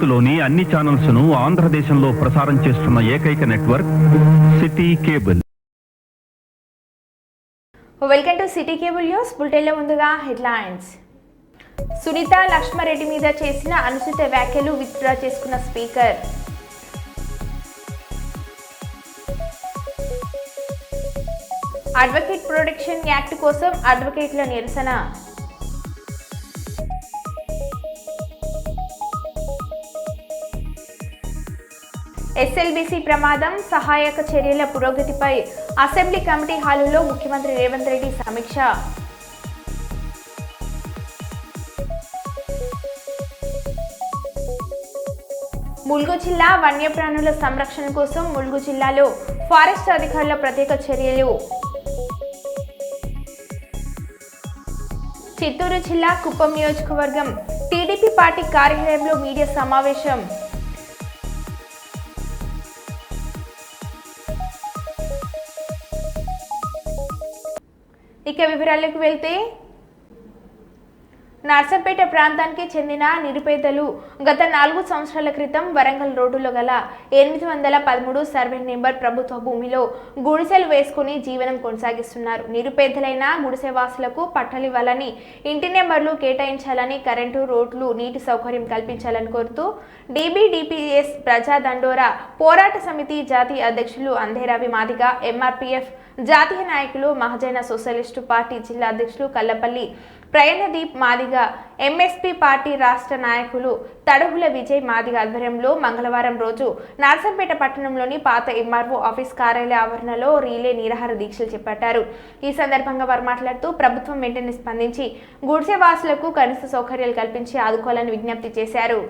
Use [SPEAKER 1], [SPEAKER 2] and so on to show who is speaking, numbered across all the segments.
[SPEAKER 1] భారత్లోని అన్ని ఛానల్స్ ను ఆంధ్రదేశంలో ప్రసారం చేస్తున్న ఏకైక network city cable.
[SPEAKER 2] Welcome to city cable news. బులెటిన్లో ముందుగా హెడ్లైన్స్. సునీత లక్ష్మారెడ్డి మీద చేసిన అనుచిత వ్యాఖ్యలు విత్డ్రా చేసుకున్న స్పీకర్. అడ్వకేట్ ప్రొటెక్షన్ యాక్ట్ కోసం అడ్వకేట్ల నిరసన. ఎస్ఎల్బీసీ ప్రమాదం సహాయక చర్యల పురోగతిపై అసెంబ్లీ కమిటీ హాలులో ముఖ్యమంత్రి రేవంత్ రెడ్డి సమీక్ష. ములుగు జిల్లా వన్యప్రాణుల సంరక్షణ కోసం ములుగు జిల్లాలో ఫారెస్ట్ అధికారుల ప్రత్యేక చర్యలు. చిత్తూరు జిల్లా కుప్పం నియోజకవర్గం టీడీపీ పార్టీ కార్యాలయంలో మీడియా సమావేశం. ఇక వివరాలకు వెళ్తే, నర్సంపేట ప్రాంతానికి చెందిన నిరుపేదలు గత 4 సంవత్సరాల క్రితం వరంగల్ రోడ్డులో గల 813 సర్వే నెంబర్ ప్రభుత్వ భూమిలో గుడిసెలు వేసుకుని జీవనం కొనసాగిస్తున్నారు. నిరుపేదలైన గుడిసెవాసులకు పట్టాలివ్వాలని, ఇంటి నెంబర్లు కేటాయించాలని, కరెంటు, రోడ్లు, నీటి సౌకర్యం కల్పించాలని కోరుతూ DBDPS ప్రజా దండోరా పోరాట సమితి జాతీయ అధ్యక్షులు అంధేరావి మాదిగ, MRPF జాతీయ నాయకులు, మహజన సోషలిస్టు పార్టీ జిల్లా అధ్యక్షులు కల్లపల్లి ప్రయాణదీప్ మాదిగ, MSP పార్టీ రాష్ట్ర నాయకులు తడుగుల విజయ్ మాదిగ ఆధ్వర్యంలో మంగళవారం రోజు నర్సంపేట పట్టణంలోని పాత MRO ఆఫీస్ కార్యాలయ ఆవరణలో రీలే నిరాహార దీక్షలు చేపట్టారు. ఈ సందర్భంగా వారు మాట్లాడుతూ ప్రభుత్వం వెంటనే స్పందించి గుడిసెవాసులకు కనీస సౌకర్యాలు కల్పించి ఆదుకోవాలని విజ్ఞప్తి చేశారు.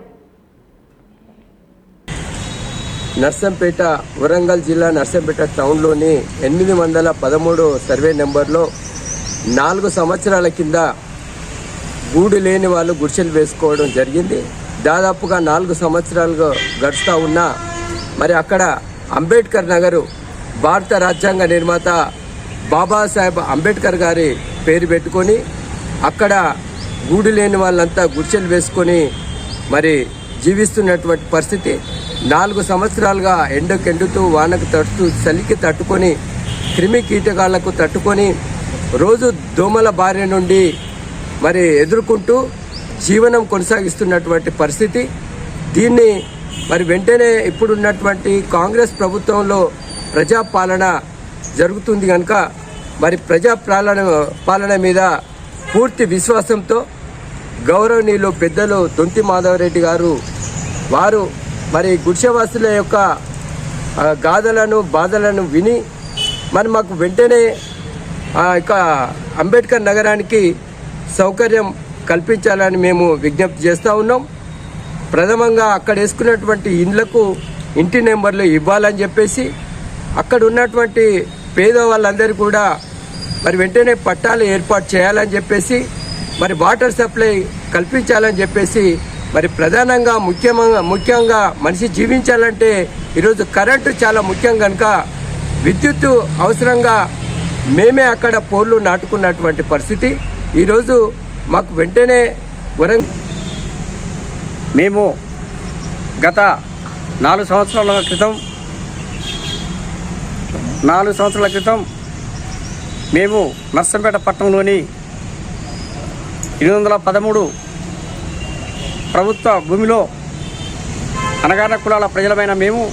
[SPEAKER 3] నర్సంపేట వరంగల్ జిల్లా నర్సంపేట టౌన్లోని 813 సర్వే నెంబర్లో 4 సంవత్సరాల కింద గూడు లేని వాళ్ళు గుడిసెలు వేసుకోవడం జరిగింది. దాదాపుగా 4 సంవత్సరాలుగా గడుస్తూ ఉన్నా మరి అక్కడ అంబేద్కర్ నగరు భారత రాజ్యాంగ నిర్మాత బాబాసాహెబ్ అంబేద్కర్ గారి పేరు పెట్టుకొని అక్కడ గూడు లేని వాళ్ళంతా గుడిసెలు వేసుకొని మరి జీవిస్తున్నటువంటి పరిస్థితి. 4 సంవత్సరాలుగా ఎండకెండుతూ వానకు తట్టుతూ చలికి తట్టుకొని క్రిమి కీటకాలకు తట్టుకొని రోజు దోమల బారి నుండి మరి ఎదుర్కొంటూ జీవనం కొనసాగిస్తున్నటువంటి పరిస్థితి. దీన్ని మరి వెంటనే ఇప్పుడున్నటువంటి కాంగ్రెస్ ప్రభుత్వంలో ప్రజాపాలన జరుగుతుంది కనుక మరి పాలన మీద పూర్తి విశ్వాసంతో గౌరవనీయులు పెద్దలు దొంతి మాధవరెడ్డి గారు వారు మరి గుడిసెవాసుల యొక్క గాథలను బాధలను విని మరి మాకు వెంటనే ఇక అంబేద్కర్ నగరానికి సౌకర్యం కల్పించాలని మేము విజ్ఞప్తి చేస్తూ ఉన్నాం. ప్రథమంగా అక్కడ వేసుకున్నటువంటి ఇండ్లకు ఇంటి నెంబర్లు ఇవ్వాలని చెప్పేసి అక్కడ ఉన్నటువంటి పేదవాళ్ళందరూ కూడా మరి వెంటనే పట్టాలు ఏర్పాటు చేయాలని చెప్పేసి మరి వాటర్ సప్లై కల్పించాలని చెప్పేసి మరి ప్రధానంగా ముఖ్యంగా మనిషి జీవించాలంటే ఈరోజు కరెంటు చాలా ముఖ్యం కనుక విద్యుత్తు అవసరంగా మేమే అక్కడ పోర్లు నాటుకున్నటువంటి పరిస్థితి. ఈరోజు మాకు వెంటనే
[SPEAKER 4] మేము గత 4 సంవత్సరాల క్రితం మేము నర్సంపేట పట్టణంలోని 813 ప్రభుత్వ భూమిలో అణగారిన కులాల ప్రజలమైన మేము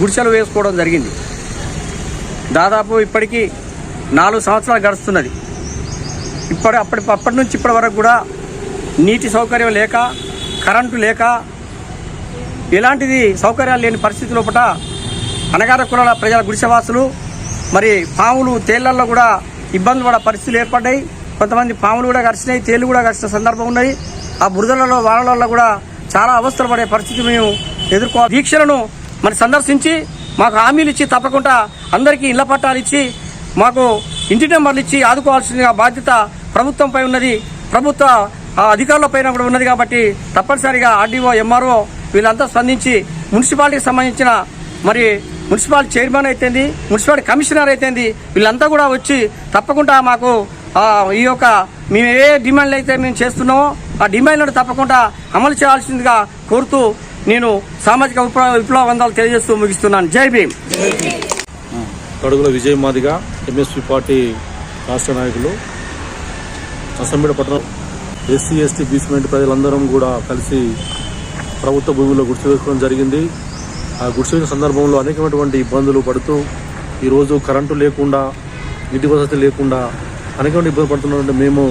[SPEAKER 4] గుడిసెలు వేసుకోవడం జరిగింది. దాదాపు ఇప్పటికీ 4 సంవత్సరాలు గడుస్తున్నది. అప్పటి నుంచి ఇప్పటి వరకు కూడా నీటి సౌకర్యం లేక, కరెంటు లేక, ఎలాంటిది సౌకర్యాలు లేని పరిస్థితి లోపల అణగారిన కులాల ప్రజల గుడిసెవాసులు మరి పాములు, తేళ్లలో కూడా ఇబ్బందులు పడే పరిస్థితులు ఏర్పడ్డాయి. కొంతమంది పాములు కూడా కరిచినాయి, తేళ్లు కూడా కరిచిన సందర్భం ఉన్నాయి. ఆ బురదలలో, వానలలో కూడా చాలా అవస్థలు పడే పరిస్థితి మేము ఎదుర్కోవాలి. దీక్షలను మరి సందర్శించి మాకు హామీలు ఇచ్చి తప్పకుండా అందరికీ ఇళ్ల పట్టాలు ఇచ్చి మాకు ఇంటి నెంబర్లు ఇచ్చి ఆదుకోవాల్సిన బాధ్యత ప్రభుత్వంపై ఉన్నది, ప్రభుత్వ అధికారుల పైన కూడా ఉన్నది. కాబట్టి తప్పనిసరిగా RDO, MRO వీళ్ళంతా స్పందించి మున్సిపాలిటీకి సంబంధించిన మరి మున్సిపాలిటీ చైర్మన్ అయితేంది, మున్సిపాలిటీ కమిషనర్ అయితేంది వీళ్ళంతా కూడా వచ్చి తప్పకుండా మాకు ఈ యొక్క మేము ఏ డిమాండ్లు అయితే మేము చేస్తున్నామో ఆ డిమాండ్లను తప్పకుండా అమలు చేయాల్సిందిగా కోరుతూ నేను సామాజిక విప్లవ వందలు తెలియజేస్తూ ముగిస్తున్నాను. జై భీమ్.
[SPEAKER 5] కడుగుల విజయ్ మాదిగ ఎంఎస్పీ పార్టీ రాష్ట్ర నాయకులు. నర్సంపేట పట్టణం ఎస్సీ ఎస్టీ బీసీ ప్రజలందరం కూడా కలిసి ప్రభుత్వ భూముల్లో గుడిసె వేసుకోవడం జరిగింది. ఆ గుడిసె వేసిన సందర్భంలో అనేకమైనటువంటి ఇబ్బందులు పడుతూ ఈరోజు కరెంటు లేకుండా, నీటి వసతి లేకుండా అనేకమైన ఇబ్బంది పడుతున్నటువంటి మేము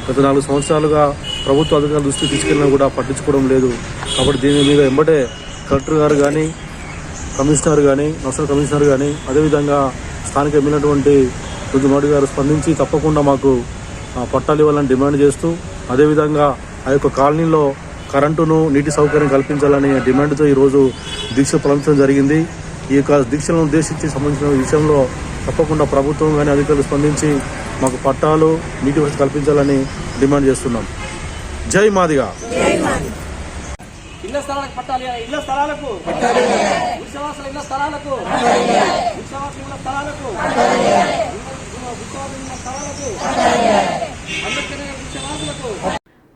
[SPEAKER 5] గత 4 సంవత్సరాలుగా ప్రభుత్వ అధికారుల దృష్టికి తీసుకెళ్ళినా కూడా పట్టించుకోవడం లేదు. కాబట్టి దీని మీద వెంబడే కలెక్టర్ గారు కానీ, కమిషనర్ కానీ, నర్సరీ కమిషనర్ కానీ, అదేవిధంగా స్థానిక ఎమ్మెల్యేటువంటి రుద్దుమాడి గారు స్పందించి తప్పకుండా మాకు పట్టాలు ఇవ్వాలని డిమాండ్ చేస్తూ, అదేవిధంగా ఆ యొక్క కాలనీలో కరెంటును, నీటి సౌకర్యం కల్పించాలని డిమాండ్తో ఈరోజు దీక్ష ప్రారంభించడం జరిగింది. ఈ యొక్క దీక్షలను ఉద్దేశించి సంబంధించిన విషయంలో తప్పకుండా ప్రభుత్వం కానీ అధికారులు స్పందించి మాకు పట్టాలు, నీటి వసతి కల్పించాలని డిమాండ్ చేస్తున్నాం. జై మాదిగా.
[SPEAKER 4] ఇళ్ల స్థలాలకు పట్టాలి. ఇళ్ల స్థలాలకు ఉత్సవాసుల ఇళ్ల స్థలాలకు ఉత్సవాసుల స్థలాలకు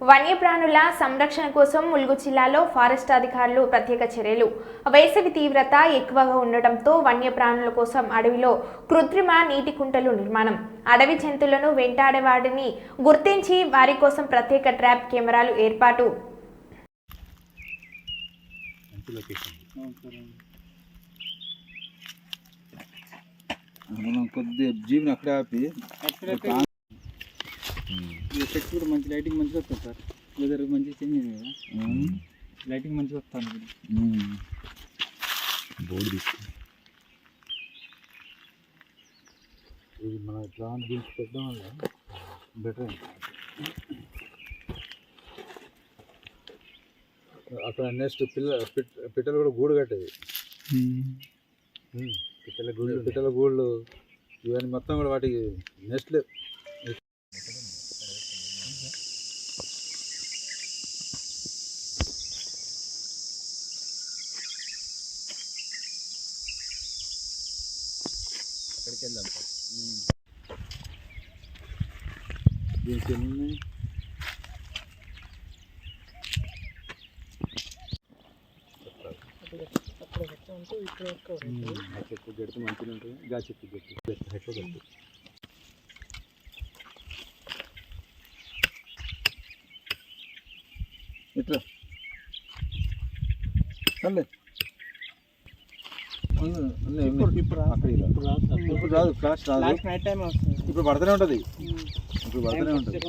[SPEAKER 2] వన్యప్రాణుల సంరక్షణ కోసం ములుగు జిల్లాలో ఫారెస్ట్ అధికారులు ప్రత్యేక చర్యలు. వేసవి తీవ్రత ఎక్కువగా ఉండటంతో వన్యప్రాణుల కోసం అడవిలో కృత్రిమ నీటి కుంటలు నిర్మాణం, అడవి జంతువులను వెంటాడే వాటిని గుర్తించి వారి కోసం ప్రత్యేక ట్రాప్ కెమెరాలు ఏర్పాటు.
[SPEAKER 6] కొద్దిగా జీవిని అక్కడే ఆపి సెట్స్ కూడా మంచి లైటింగ్ మంచిగా వస్తుంది సార్. వెదర్ మంచిగా చేంజ్ అయింది కదా, లైటింగ్ మంచిగా వస్తాను. బోర్డు తీసుకుని ఇది మన ఇట్లా దీనికి పెట్టడం వల్ల బెటర్. అక్కడ నెక్స్ట్ పిట్టలు కూడా గూడు కట్టేది, పిట్టల గూళ్ళు ఇవన్నీ మొత్తం కూడా వాటికి నెక్స్ట్ అక్కడికి వెళ్దాం సార్. దీనికి ఏమున్నాయి చెట్టు గడితే మంచిగా ఉంటుంది. గా చెట్టు గట్టి ఎట్లా ఇప్పుడు రాదు, ఫ్లాష్ రాదు. ఇప్పుడు పడుతూనే ఉంటుంది, ఇప్పుడు పడుతూనే ఉంటుంది.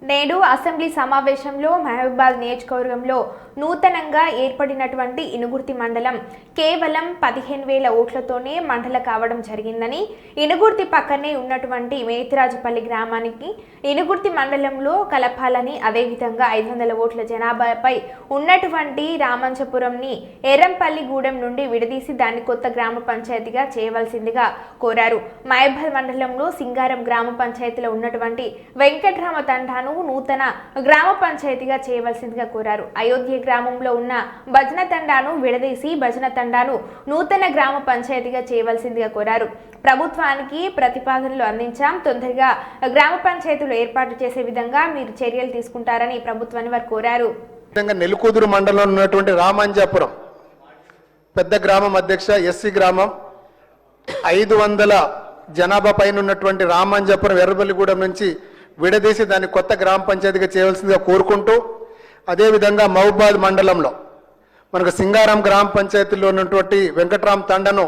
[SPEAKER 2] నేడు అసెంబ్లీ సమావేశంలో మహబూబాద్ నియోజకవర్గంలో నూతనంగా ఏర్పడినటువంటి ఇనుగుర్తి మండలం కేవలం 15,000 ఓట్లతోనే మండల కావడం జరిగిందని, ఇనుగుర్తి పక్కనే ఉన్నటువంటి మేతిరాజుపల్లి గ్రామానికి ఇనుగుర్తి మండలంలో కలపాలని, అదేవిధంగా 500 ఓట్ల జనాభాపై ఉన్నటువంటి రామంచపురంని ఎర్రంపల్లిగూడెం నుండి విడదీసి దాన్ని కొత్త గ్రామ పంచాయతీగా చేయవలసిందిగా కోరారు. మహబూబాద్ మండలంలో సింగారం గ్రామ పంచాయతీలో ఉన్నటువంటి వెంకట్రామ తండాను నూతన గ్రామ పంచాయతీగా చేయవలసిందిగా కోరారు. అయోధ్య గ్రామంలో ఉన్న భజన తండాను విడదీసి భజన తండాను నూతన గ్రామ పంచాయతీగా చేయవలసిందిగా కోరారు. ప్రభుత్వానికి ప్రతిపాదనలు అందించాం, తొందరగా గ్రామ పంచాయతీలు ఏర్పాటు చేసే విధంగా మీరు చర్యలు తీసుకుంటారని ప్రభుత్వాన్ని వారు కోరారు.
[SPEAKER 7] నెల్లికూదురు మండలంలో ఉన్నటువంటి రామంజాపురం పెద్ద గ్రామం అధ్యక్ష, ఎస్సీ గ్రామం, 500 జనాభా పైన ఉన్నటువంటి రామంజాపురం ఎర్రబల్లిగూడెం నుంచి విడదీసి దాన్ని కొత్త గ్రామ పంచాయతీగా చేయవలసిందిగా కోరుకుంటూ, అదేవిధంగా మహబూబాద్ మండలంలో మనకు సింగారం గ్రామ పంచాయతీలో ఉన్నటువంటి వెంకట్రామ్ తండను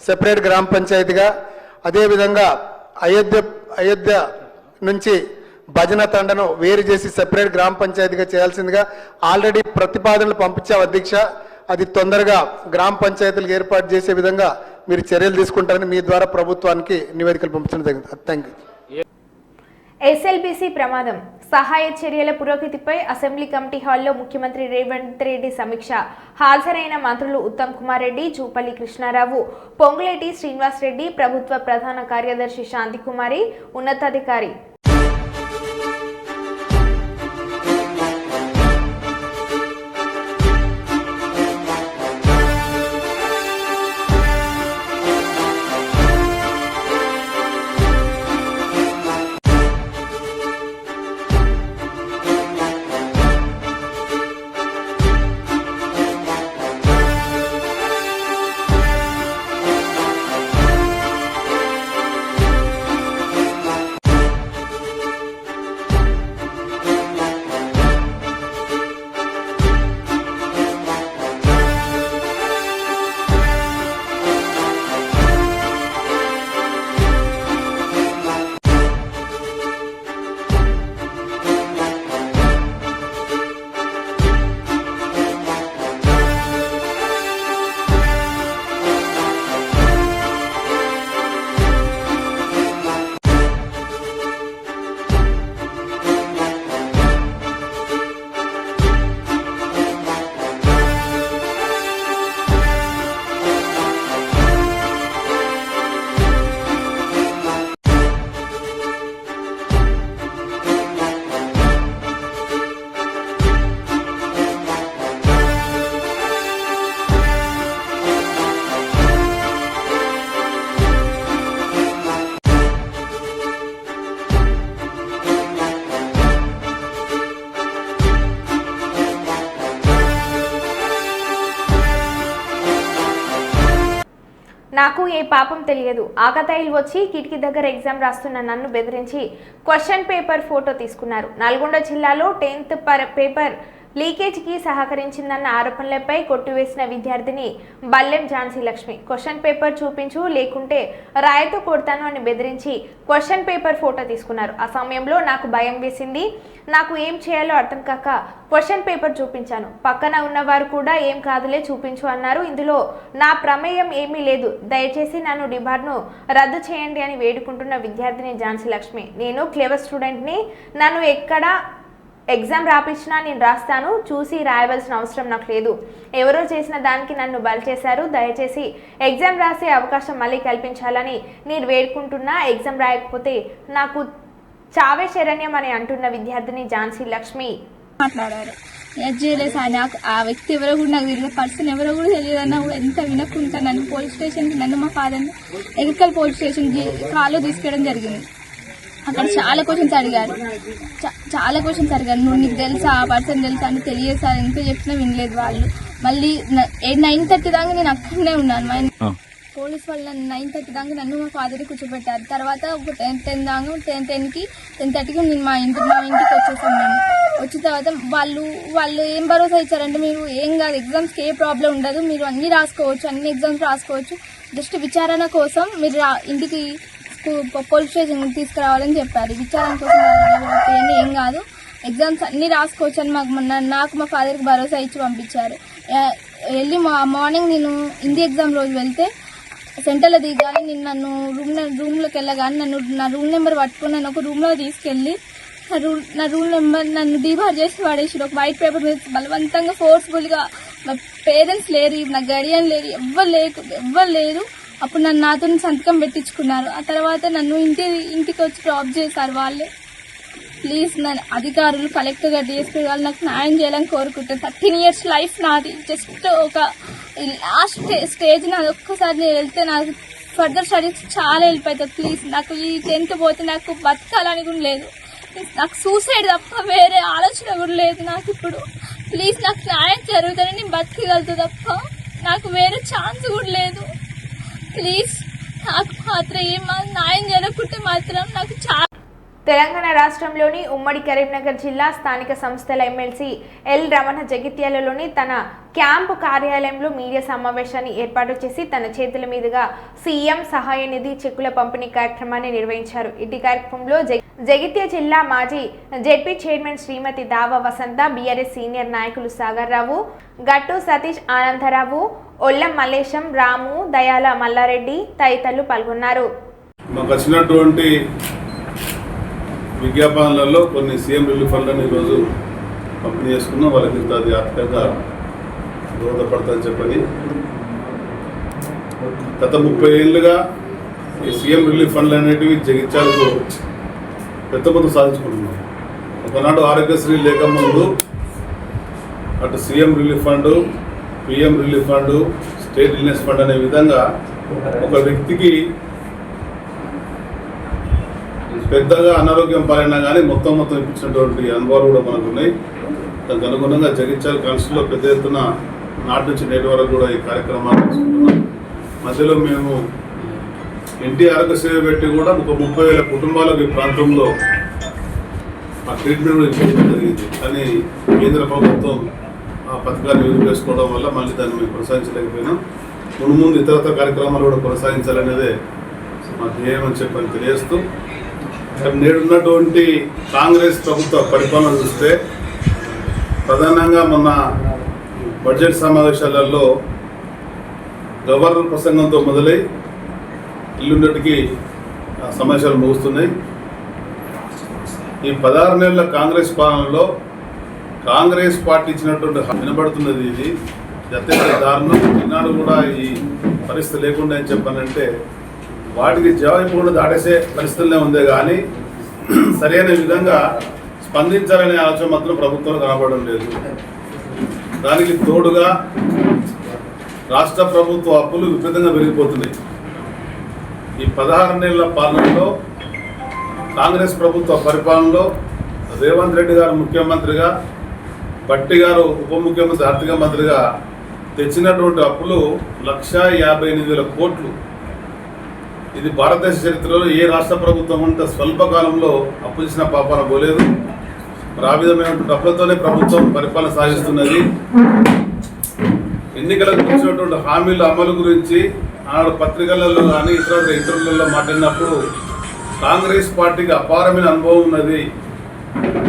[SPEAKER 7] సెపరేట్ గ్రామ పంచాయతీగా, అదేవిధంగా అయోధ్య నుంచి భజన తండను వేరు చేసి సెపరేట్ గ్రామ పంచాయతీగా చేయాల్సిందిగా ఆల్రెడీ ప్రతిపాదనలు పంపించాం అధ్యక్ష. అది తొందరగా గ్రామ పంచాయతీలకు ఏర్పాటు చేసే విధంగా మీరు చర్యలు తీసుకుంటారని మీ ద్వారా ప్రభుత్వానికి నివేదికలు పంపించడం జరిగింది. Thank you.
[SPEAKER 2] ఎస్ఎల్బీసీ ప్రమాదం సహాయ చర్యల పురోగతిపై అసెంబ్లీ కమిటీ హాల్లో ముఖ్యమంత్రి రేవంత్ రెడ్డి సమీక్ష. హాజరైన మంత్రులు ఉత్తమ్ కుమార్ రెడ్డి, జూపల్లి కృష్ణారావు, పొంగులేటి శ్రీనివాస్ రెడ్డి, ప్రభుత్వ ప్రధాన కార్యదర్శి శాంతికుమారి, ఉన్నతాధికారి. ఏ పాపం తెలియదు. ఆకతాయిలు వచ్చి కిటికీ దగ్గర ఎగ్జామ్ రాస్తున్న నన్ను బెదిరించి క్వశ్చన్ పేపర్ ఫోటో తీసుకున్నారు. నల్గొండ జిల్లాలో 10th పేపర్ లీకేజ్కి సహకరించిందన్న ఆరోపణలపై కొట్టివేసిన విద్యార్థిని బల్లెం ఝాన్సీ లక్ష్మి క్వశ్చన్ పేపర్ చూపించు లేకుంటే రాయితో కొడతాను అని బెదిరించి క్వశ్చన్ పేపర్ ఫోటో తీసుకున్నారు. ఆ సమయంలో నాకు భయం వేసింది. నాకు ఏం చేయాలో అర్థం కాక క్వశ్చన్ పేపర్ చూపించాను. పక్కన ఉన్నవారు కూడా ఏం కాదులే చూపించు అన్నారు. ఇందులో నా ప్రమేయం ఏమీ లేదు. దయచేసి నన్ను డిబార్ను రద్దు చేయండి అని వేడుకుంటున్న విద్యార్థిని ఝాన్సీ లక్ష్మి. నేను క్లేవర్ స్టూడెంట్ని. నన్ను ఎక్కడ ఎగ్జామ్ రాపించినా నేను రాస్తాను. చూసి రాయవలసిన అవసరం నాకు లేదు. ఎవరో చేసిన దానికి నన్ను బలి చేశారు. దయచేసి ఎగ్జామ్ రాసే అవకాశం మళ్ళీ కల్పించాలని నేను వేడుకుంటున్నా. ఎగ్జామ్ రాయకపోతే నాకు చావే శరణ్యం అని అంటున్న విద్యార్థిని ఝాన్సీ లక్ష్మి
[SPEAKER 8] మాట్లాడారు. చేయలేదు నాకు ఆ వ్యక్తి ఎవరో కూడా నాకు తెలియదు. పర్సన్ ఎవరో కూడా తెలియదు అన్నా కూడా ఎంత వినకుండా నన్ను పోలీస్ స్టేషన్కి నన్ను మా ఫాదర్ని ఎగర్కల్ పోలీస్ స్టేషన్కి కాల్లో తీసుకెళ్ళడం జరిగింది. అక్కడ చాలా క్వశ్చన్స్ అడిగారు. నువ్వు నీకు తెలుసా ఆ పర్సన్ తెలుసా అని తెలియదు సార్. ఎంత చెప్పినా వినలేదు వాళ్ళు. మళ్ళీ 9:30 దాకా నేను అక్కడనే ఉన్నాను. పోలీస్ వాళ్ళు 9:30 దాకా నన్ను మా ఫాదర్ కూర్చోబెట్టారు. తర్వాత ఒక 10 దాకా 10:30కి నేను మా ఇంటికి వచ్చేసాను. నేను వచ్చిన తర్వాత వాళ్ళు ఏం భరోసా ఇచ్చారంటే మీరు ఏం కాదు, ఎగ్జామ్స్కి ఏ ప్రాబ్లం ఉండదు, మీరు అన్ని రాసుకోవచ్చు, అన్ని ఎగ్జామ్స్ రాసుకోవచ్చు, జస్ట్ విచారణ కోసం మీరు ఇంటికి పోలీస్ స్టేషన్ తీసుకురావాలని చెప్పారు. విచారణ కోసం ఏం కాదు, ఎగ్జామ్స్ అన్ని రాసుకోవచ్చు అని నాకు మా ఫాదర్కి భరోసా ఇచ్చి పంపించారు. వెళ్ళి మార్నింగ్ నేను హిందీ ఎగ్జామ్ రోజు వెళ్తే సెంటర్లో దిగాలి. నేను రూమ్లోకి వెళ్ళగానే నా రూమ్ నెంబర్ పట్టుకుని నన్ను ఒక రూమ్లో తీసుకెళ్ళి నా రూమ్ నెంబర్ నన్ను డీబార్ చేసి పడేసి ఒక వైట్ పేపర్ మీద బలవంతంగా ఫోర్స్ఫుల్గా. నా పేరెంట్స్ లేరు, నా గడియన్ లేరు, ఎవ్వరు లేరు. అప్పుడు నాతో సంతకం పెట్టించుకున్నారు. ఆ తర్వాత నన్ను ఇంటికి వచ్చి డ్రాప్ చేశారు వాళ్ళే. ప్లీజ్ నన్ను అధికారులు, కలెక్టర్ గారు, డిఎస్పీ వాళ్ళు నాకు న్యాయం చేయాలని కోరుకుంటాను. 13 years లైఫ్ నాది. జస్ట్ ఒక లాస్ట్ స్టేజ్ నాది. ఒక్కసారి నేను వెళ్తే నాకు ఫర్దర్ స్టడీస్ చాలా హెల్ప్ అవుతుంది. ప్లీజ్ నాకు ఈ 10th పోతే నాకు బతకాలని కూడా లేదు. నాకు సూసైడ్ తప్ప వేరే ఆలోచన కూడా లేదు నాకు ఇప్పుడు. ప్లీజ్ నాకు న్యాయం జరుగుతుందని నేను బతకగలుగుతా తప్ప నాకు వేరే ఛాన్స్ కూడా లేదు. ప్లీజ్ నాకు మాత్రం న్యాయం జరగకుంటే మాత్రం నాకు చాలా.
[SPEAKER 2] తెలంగాణ రాష్ట్రంలోని ఉమ్మడి కరీంనగర్ జిల్లా స్థానిక సంస్థల ఎమ్మెల్సీ ఎల్ రమణ జగిత్యాలలోని తన క్యాంపు కార్యాలయంలో మీడియా సమావేశాన్ని ఏర్పాటు చేసి తన చేతుల మీదుగా సీఎం సహాయ నిధి చెక్కుల పంపిణీ కార్యక్రమాన్ని నిర్వహించారు. ఇటు కార్యక్రమంలో జగిత్యాల జిల్లా మాజీ జెడ్పీ చైర్మన్ శ్రీమతి దావా వసంత, బీఆర్ఎస్ సీనియర్ నాయకులు సాగర్ రావు, గట్టు సతీష్, ఆనందరావు, ఒల్లం మల్లేశం, రాము, దయాల మల్లారెడ్డి తదితరులు పాల్గొన్నారు.
[SPEAKER 9] మాకు వచ్చినటువంటి విజ్ఞాపనలలో కొన్ని సీఎం రిలీఫ్ ఫండ్లను ఈరోజు పంపిణీ చేసుకున్నాం. వాళ్ళకి అది ఆర్థికంగా దోహదపడతాయని చెప్పని గత 30 ఏళ్ళుగా ఈ సీఎం రిలీఫ్ ఫండ్లు అనేటివి జగిత్యాలకు పెద్ద మొత్తం సాధించుకుంటున్నాం. ఒకనాడు ఆరోగ్యశ్రీ లేకముందు అటు CM relief fund, PM relief fund, state illness fund అనే విధంగా ఒక వ్యక్తికి పెద్దగా అనారోగ్యం పాలైనా కానీ మొత్తం ఇప్పించినటువంటి అనుభవాలు కూడా మనకు ఉన్నాయి. దానికి అనుగుణంగా జగిత్యాల కాన్స్టిట్యూన్సీలో పెద్ద ఎత్తున నాటి నుంచి నేటి వరకు కూడా ఈ కార్యక్రమాలు తీసుకుంటున్నాం. మధ్యలో మేము ఇంటి ఆరోగ్య సేవ పెట్టి కూడా ఒక 30,000 కుటుంబాలకు ఈ ప్రాంతంలో ఆ ట్రీట్మెంట్ కూడా ఇప్పించడం జరిగింది. కానీ కేంద్ర ప్రభుత్వం ఆ పథకాన్ని విడుదల చేసుకోవడం వల్ల మళ్ళీ దాన్ని మేము కొనసాగించలేకపోయినాం. ముందు ఇతరత్ర కార్యక్రమాలు కూడా కొనసాగించాలనేదే మా ధ్యేయం అని చెప్పని తెలియజేస్తూ, నేడున్నటువంటి కాంగ్రెస్ ప్రభుత్వ పరిపాలన చూస్తే ప్రధానంగా మొన్న బడ్జెట్ సమావేశాలలో గవర్నర్ ప్రసంగంతో మొదలై ఇల్లున్నటికి సమావేశాలు ముగుస్తున్నాయి. ఈ 16 నెలల కాంగ్రెస్ పాలనలో కాంగ్రెస్ పార్టీ ఇచ్చినటువంటి వినబడుతున్నది ఇది అత్యంత దారుణం. ఈనాడు కూడా ఈ పరిస్థితి లేకుండా అని చెప్పానంటే వాటికి జవాబు దాటేసే పరిస్థితులనే ఉందే కానీ సరైన విధంగా స్పందించాలనే ఆలోచన మాత్రం ప్రభుత్వంలో కనబడడం లేదు. దానికి తోడుగా రాష్ట్ర ప్రభుత్వ అప్పులు విపరీతంగా పెరిగిపోతున్నాయి. ఈ 16 నెలల పాలనలో కాంగ్రెస్ ప్రభుత్వ పరిపాలనలో రేవంత్ రెడ్డి గారు ముఖ్యమంత్రిగా, భట్టి గారు ఉప ముఖ్యమంత్రి, ఆర్థిక మంత్రిగా తెచ్చినటువంటి అప్పులు 1,58,000 కోట్లు. ఇది భారతదేశ చరిత్రలో ఏ రాష్ట్ర ప్రభుత్వం అంత స్వల్ప కాలంలో అప్పు చేసిన పాపాన పోలేదు. మరి ఆ విధమైనటువంటి అప్పులతోనే ప్రభుత్వం పరిపాలన సాగిస్తున్నది. ఎన్నికలకు ఇచ్చినటువంటి హామీల అమలు గురించి ఆనాడు పత్రికలలో కానీ ఇతర ఇంటర్వ్యూలలో మాట్లాడినప్పుడు కాంగ్రెస్ పార్టీకి అపారమైన అనుభవం ఉన్నది,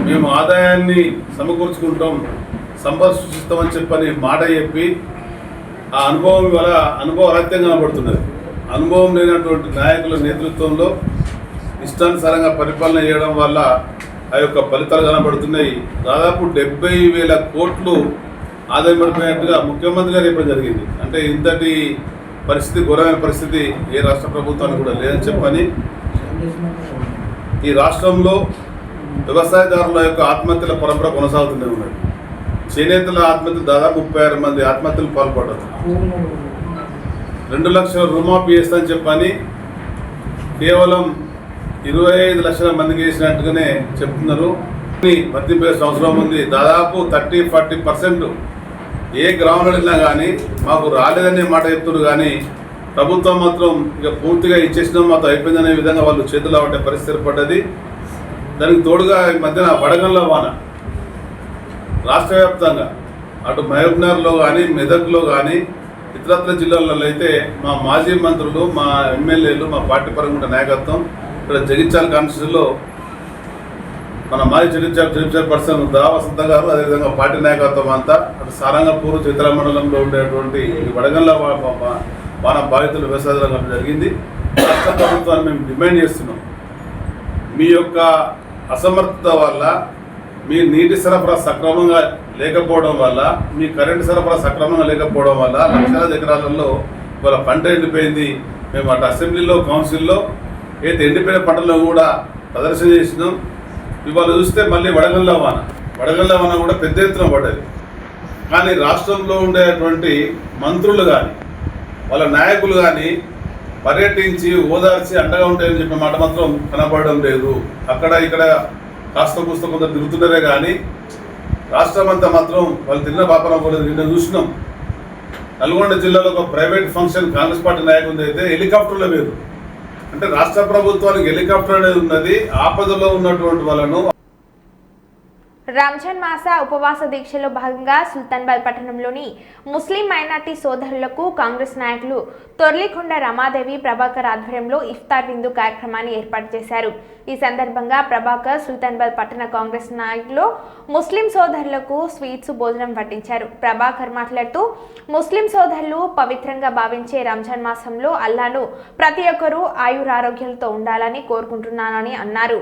[SPEAKER 9] మేము ఆదాయాన్ని సమకూర్చుకుంటాం, సంపద సృష్టిస్తామని చెప్పని మాట చెప్పి ఆ అనుభవం వల్ల అనుభవరాహిత్యంగా కనబడుతున్నది. అనుభవం లేనటువంటి నాయకుల నేతృత్వంలో ఇష్టానుసారంగా పరిపాలన చేయడం వల్ల ఆ యొక్క ఫలితాలు కనబడుతున్నాయి. దాదాపు 70,000 కోట్లు ఆదాయం పడిపోయినట్టుగా ముఖ్యమంత్రి గారు చెప్పడం జరిగింది. అంటే ఇంతటి పరిస్థితి, ఘోరమైన పరిస్థితి ఏ రాష్ట్ర ప్రభుత్వానికి కూడా లేదని చెప్పని ఈ రాష్ట్రంలో వ్యవసాయదారుల యొక్క ఆత్మహత్యల పరంపర కొనసాగుతూనే ఉన్నది. చేనేతల ఆత్మహత్యలు దాదాపు 36 మంది ఆత్మహత్యలు పాల్పడ్డారు. 2 లక్షల రుణమాఫీ చేస్తానని చెప్పని కేవలం 25 లక్షల మందికి వేసినట్టుగానే చెప్తున్నారు. వర్తింపేసిన అవసరం ఉంది. దాదాపు 30-40% ఏ గ్రామంలో వెళ్ళినా కానీ మాకు రాలేదనే మాట చెప్తున్నారు. కానీ ప్రభుత్వం మాత్రం ఇక పూర్తిగా ఇచ్చేసినాం, మాతో అయిపోయిందనే విధంగా వాళ్ళు చేతులు పట్టే పరిస్థితి ఏర్పడ్డది. దానికి తోడుగా ఈ మధ్యన వడగండ్ల వాన రాష్ట్ర వ్యాప్తంగా అటు మహబూబ్నగర్లో కానీ మెదక్లో కానీ ఇతరత్ర జిల్లాలలో అయితే మా మాజీ మంత్రులు, మా ఎమ్మెల్యేలు, మా పార్టీ పరంగా నాయకత్వం ఇక్కడ జగిత్యాల కాన్స్టిట్యూన్సీలో మన మాజీ జగిత్యాల పర్సన్ దా వసంత గారు, అదేవిధంగా పార్టీ నాయకత్వం అంతా అటు సారంగపూర్ చిత్ర మండలంలో ఉండేటువంటి వడగండ్ల వాన బాధితులు వ్యవసాయం జరిగింది. రాష్ట్ర ప్రభుత్వాన్ని మేము డిమాండ్ చేస్తున్నాం, మీ యొక్క అసమర్థత వల్ల, మీ నీటి సరఫరా సక్రమంగా లేకపోవడం వల్ల, మీ కరెంటు సరఫరా సక్రమంగా లేకపోవడం వల్ల లక్షలాది ఎకరాలలో ఇవాళ పంట ఎండిపోయింది. మేము అటు అసెంబ్లీలో, కౌన్సిల్లో అయితే ఎండిపోయిన పంటల్లో కూడా ప్రదర్శన చేసినాం. ఇవాళ చూస్తే మళ్ళీ వడగండ్ల వాన కూడా పెద్ద ఎత్తున పడ్డది. కానీ రాష్ట్రంలో ఉండేటువంటి మంత్రులు కానీ వాళ్ళ నాయకులు కానీ పర్యటించి ఓదార్చి అండగా ఉంటాయని చెప్పిన మాట మాత్రం కనపడడం లేదు. అక్కడ ఇక్కడ కాస్త కూస్త కొంత తిరుగుతున్నారే కానీ రాష్ట్రం అంతా మాత్రం వాళ్ళు తిన్న పాపన పోలేదు. నిన్న చూసినాం నల్గొండ జిల్లాలో ఒక ప్రైవేట్ ఫంక్షన్ కాంగ్రెస్ పార్టీ నాయకులు అయితే హెలికాప్టర్లో లేదు. అంటే రాష్ట్ర ప్రభుత్వానికి హెలికాప్టర్ అనేది ఉన్నది, ఆపదలో ఉన్నటువంటి వాళ్ళను.
[SPEAKER 2] రంజాన్ మాస ఉపవాస దీక్షలో భాగంగా సుల్తానాబాద్ పట్టణంలోని ముస్లిం మైనార్టీ సోదరులకు కాంగ్రెస్ నాయకులు తొర్లికొండ రమాదేవి ప్రభాకర్ ఆధ్వర్యంలో ఇఫ్తార్ విందు కార్యక్రమాన్ని ఏర్పాటు చేశారు. ఈ సందర్భంగా ప్రభాకర్ సుల్తానాబాద్ పట్టణ కాంగ్రెస్ నాయకులు ముస్లిం సోదరులకు స్వీట్స్ భోజనం వడ్డించారు. ప్రభాకర్ మాట్లాడుతూ ముస్లిం సోదరులు పవిత్రంగా భావించే రంజాన్ మాసంలో అల్లాను ప్రతి ఒక్కరూ ఆయురారోగ్యాలతో ఉండాలని కోరుకుంటున్నానని అన్నారు.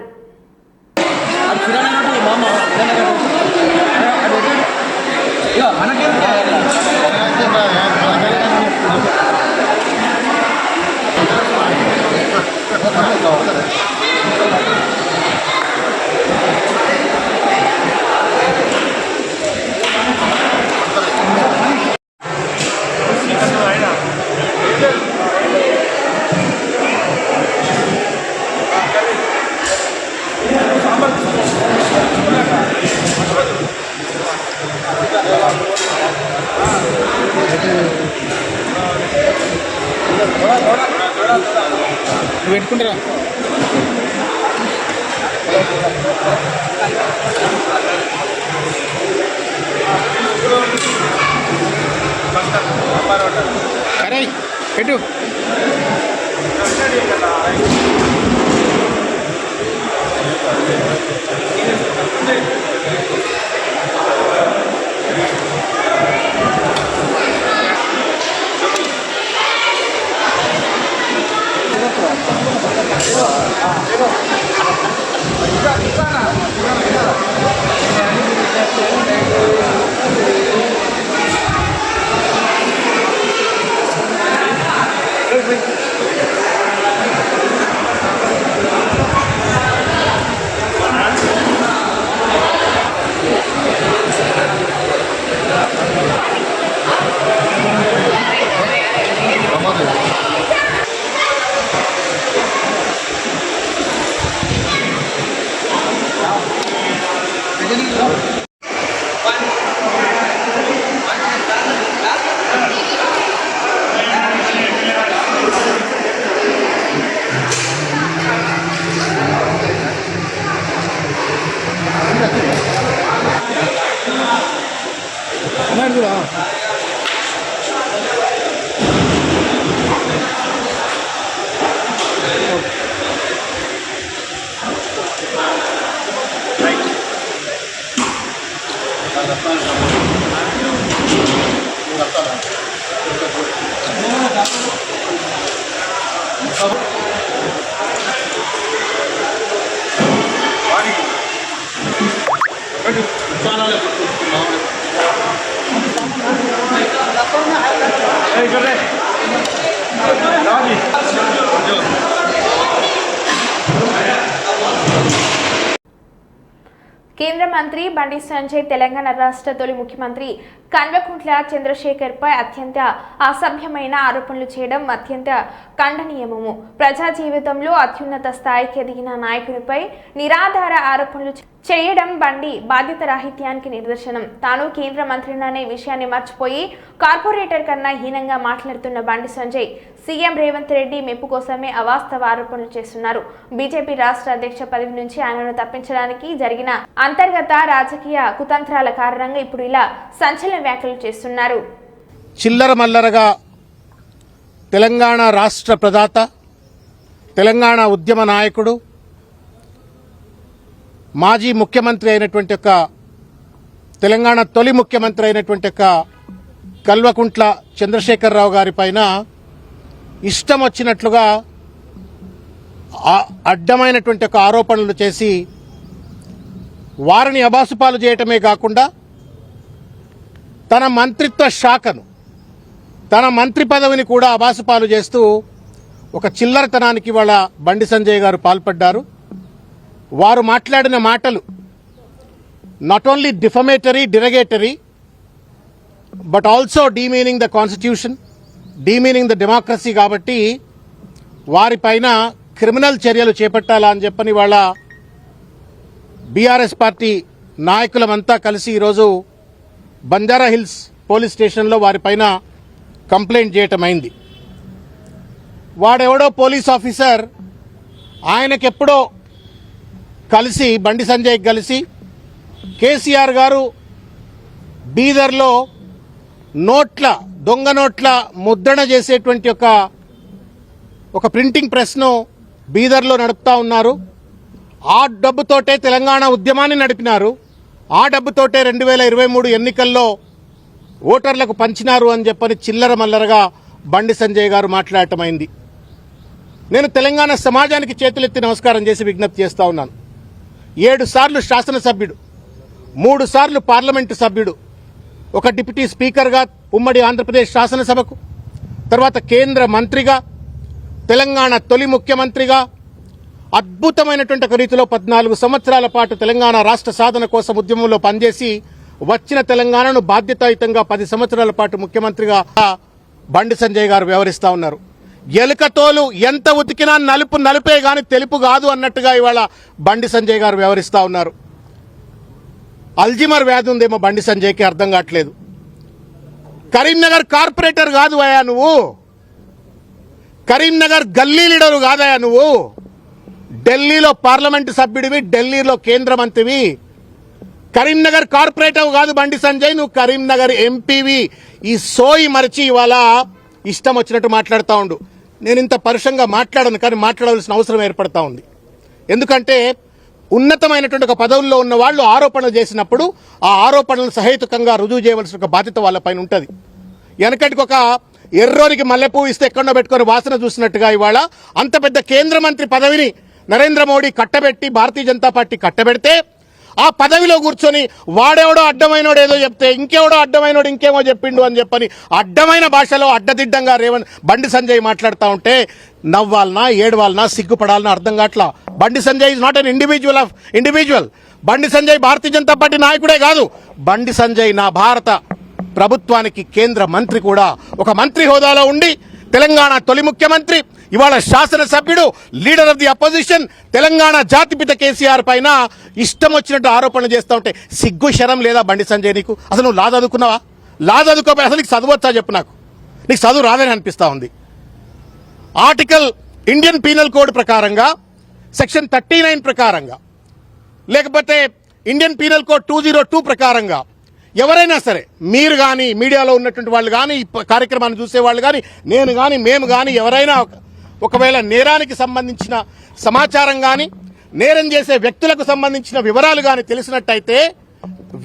[SPEAKER 6] పెట్టుకుంటారా అరే పెట్టు
[SPEAKER 2] కేంద్ర మంత్రి బండి సంజయ్ తెలంగాణ రాష్ట్ర తొలి ముఖ్యమంత్రి కల్వకుంట్ల చంద్రశేఖర్పై అత్యంత అసభ్యమైన ఆరోపణలు చేయడం అత్యంత ఖండనీయము. ప్రజా జీవితంలో అత్యున్నత స్థాయికి ఎదిగిన నాయకునిపై నిరాధార ఆరోపణలు చేయడం బండి బాధ్యత రాహిత్యానికి నిదర్శనం. తాను కేంద్ర మంత్రిననే విషయాన్ని మర్చిపోయి కార్పొరేటర్ కన్నా హీనంగా మాట్లాడుతున్న బండి సంజయ్ సీఎం రేవంత్ రెడ్డి మెప్పు కోసమే అవాస్తవ ఆరోపణలు చేస్తున్నారు. బీజేపీ రాష్ట్ర అధ్యక్ష పదవి నుంచి ఆయనను తప్పించడానికి జరిగిన అంతర్గత రాజకీయ కుతంత్రాల కారణంగా ఇప్పుడు ఇలా సంచలన వ్యాఖ్యలు చేస్తున్నారు.
[SPEAKER 7] చిల్లర మల్లరగా తెలంగాణ రాష్ట్ర ప్రదాత, తెలంగాణ ఉద్యమ నాయకుడు, మాజీ ముఖ్యమంత్రి అయినటువంటి ఒక తెలంగాణ తొలి ముఖ్యమంత్రి అయినటువంటి ఒక కల్వకుంట్ల చంద్రశేఖరరావు గారి పైన ఇష్టం వచ్చినట్లుగా అడ్డమైనటువంటి ఒక ఆరోపణలు చేసి వారిని అబాసుపాలు చేయటమే కాకుండా తన మంత్రిత్వ శాఖను, తన మంత్రి పదవిని కూడా అబాసుపాలు చేస్తూ ఒక చిల్లరతనానికి వాళ్ళ బండి సంజయ్ గారు పాల్పడ్డారు. వారు మాట్లాడిన మాటలు not only defamatory, derogatory, but also demeaning the constitution, demeaning the democracy. కాబట్టి వారిపైన క్రిమినల్ చర్యలు చేపట్టాలా అని చెప్పని వాళ్ళ బీఆర్ఎస్ పార్టీ నాయకులమంతా కలిసి ఈరోజు బంజారా హిల్స్ పోలీస్ స్టేషన్లో వారిపైన కంప్లైంట్ చేయటం అయింది. వాడెవడో పోలీస్ ఆఫీసర్ ఆయనకెప్పుడో కలిసి, బండి సంజయ్ కలిసి, కేసీఆర్ గారు బీదర్లో దొంగ నోట్ల ముద్రణ చేసేటువంటి ఒక ప్రింటింగ్ ప్రెస్ను బీదర్లో నడుపుతా ఉన్నారు. ఆ డబ్బుతోటే తెలంగాణ ఉద్యమాన్ని నడిపినారు. ఆ డబ్బుతోటే 2023 ఎన్నికల్లో ఓటర్లకు పంచినారు అని చెప్పని చిల్లర మల్లరగా బండి సంజయ్ గారు మాట్లాడటమైంది. నేను తెలంగాణ సమాజానికి చేతులెత్తి నమస్కారం చేసి విజ్ఞప్తి చేస్తా ఉన్నాను. 7 సార్లు శాసనసభ్యుడు, 3 సార్లు పార్లమెంటు సభ్యుడు, ఒక డిప్యూటీ స్పీకర్గా ఉమ్మడి ఆంధ్రప్రదేశ్ శాసనసభకు, తర్వాత కేంద్ర మంత్రిగా, తెలంగాణ తొలి ముఖ్యమంత్రిగా అద్భుతమైనటువంటి ఒక రీతిలో 14 సంవత్సరాల పాటు తెలంగాణ రాష్ట్ర సాధన కోసం ఉద్యమంలో పనిచేసి వచ్చిన తెలంగాణను బాధ్యతాయుతంగా 10 సంవత్సరాల పాటు ముఖ్యమంత్రిగా బండి సంజయ్ గారు వ్యవహరిస్తా ఉన్నారు. ఎలుకతోలు ఎంత ఉతికినా నలుపు నలుపే గాని తెలుపు కాదు అన్నట్టుగా ఇవాళ బండి సంజయ్ గారు వ్యవహరిస్తా ఉన్నారు. అల్జిమర్ వ్యాధి ఉందేమో బండి సంజయ్కి, అర్థం కావట్లేదు. కరీంనగర్ కార్పొరేటర్ కాదు అయ్యా నువ్వు, కరీంనగర్ గల్లీ లీడరు కాదయా నువ్వు, ఢిల్లీలో పార్లమెంటు సభ్యుడివి, ఢిల్లీలో కేంద్ర మంత్రివి. కరీంనగర్ కార్పొరేటర్ కాదు బండి సంజయ్, నువ్వు కరీంనగర్ ఎంపీవి. ఈ సోయి మరిచి ఇవాళ ఇష్టం వచ్చినట్టు మాట్లాడుతూ ఉండు. నేను ఇంత పరుషంగా మాట్లాడను, కానీ మాట్లాడవలసిన అవసరం ఏర్పడతా ఉంది. ఎందుకంటే ఉన్నతమైనటువంటి ఒక పదవుల్లో ఉన్న వాళ్ళు ఆరోపణలు చేసినప్పుడు ఆ ఆరోపణలను సహేతుకంగా రుజువు చేయవలసిన ఒక బాధ్యత వాళ్ళపైన ఉంటుంది. వెనకటికి ఒక ఎర్రోనికి మల్లెపువ్వు ఇస్తే ఎక్కడో పెట్టుకొని వాసన చూసినట్టుగా ఇవాళ అంత పెద్ద కేంద్ర మంత్రి పదవిని నరేంద్ర మోడీ కట్టబెట్టి, భారతీయ జనతా పార్టీ కట్టబెడితే ఆ పదవిలో కూర్చొని వాడెవడో అడ్డమైనోడు ఏదో చెప్తే ఇంకెవడో అడ్డమైనోడు ఇంకేమో చెప్పిండు అని చెప్పని అడ్డమైన భాషలో అడ్డదిడ్డంగా బండి సంజయ్ మాట్లాడుతూ ఉంటే నవ్వాలనా, ఏడవాలనా, సిగ్గుపడాలనా అర్థం కావట్లా. Bandi Sanjay is not an individual. Bandi Sanjay Bharatiya Janata party నాయకుడే కాదు, బండి సంజయ్ నా భారత ప్రభుత్వానికి కేంద్ర మంత్రి కూడా. ఒక మంత్రి హోదాలో ఉండి తెలంగాణ తొలి ముఖ్యమంత్రి, ఇవాళ శాసనసభ్యుడు, leader of the opposition, Telangana జాతిపిత కేసీఆర్ పైన ఇష్టం వచ్చినట్టు ఆరోపణలు చేస్తూ ఉంటే సిగ్గు శరం లేదా బండి సంజయ్ నీకు? అసలు నువ్వు లా చదువుకున్నావా? లా చదువుకోపోయి అసలు నీకు చదవచ్చా చెప్పు నాకు? నీకు చదువు రాదని అనిపిస్తా ఉంది. ఆర్టికల్ ఇండియన్ పీనల్ కోడ్ ప్రకారంగా, సెక్షన్ 39 ప్రకారంగా, లేకపోతే ఇండియన్ పీనల్ కోడ్ 202 ప్రకారంగా ఎవరైనా సరే, మీరు కానీ, మీడియాలో ఉన్నటువంటి వాళ్ళు కానీ, ఈ కార్యక్రమాన్ని చూసేవాళ్ళు కానీ, నేను కానీ, మేము కానీ, ఎవరైనా ఒకవేళ నేరానికి సంబంధించిన సమాచారం కానీ, నేరం చేసే వ్యక్తులకు సంబంధించిన వివరాలు కానీ తెలిసినట్టయితే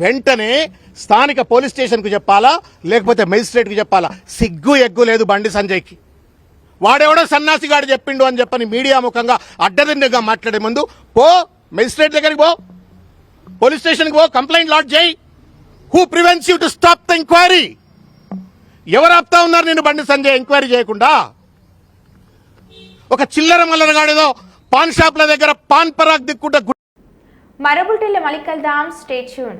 [SPEAKER 7] వెంటనే స్థానిక పోలీస్ స్టేషన్కు చెప్పాలా, లేకపోతే మెజిస్ట్రేట్కి చెప్పాలా? సిగ్గు ఎగ్గు లేదు బండి సంజయ్కి.
[SPEAKER 10] వాడెవడో సన్నాసిగాడు చెప్పిండు అని చెప్పని మీడియా ముఖంగా అడ్డదిండగా మాట్లాడే ముందు పో మెజిస్ట్రేట్ దగ్గరికి పో, పోలీస్ స్టేషన్కి పో, కంప్లైంట్ లాడ్జ్ చేయి. Who prevents you to stop the enquiry? ఎవరు ఆపుతా ఉన్నారు నేను బండి సంజయ్ ఎంక్వైరీ చేయకుండా? ఒక చిల్లర మల్లరగాడేదో పాన్ షాప్ల దగ్గర పాన్ పరాగ్ దిక్కుంటే
[SPEAKER 2] మరో బులెటిన్లో మళ్ళీ కలుద్దాం. Stay tune.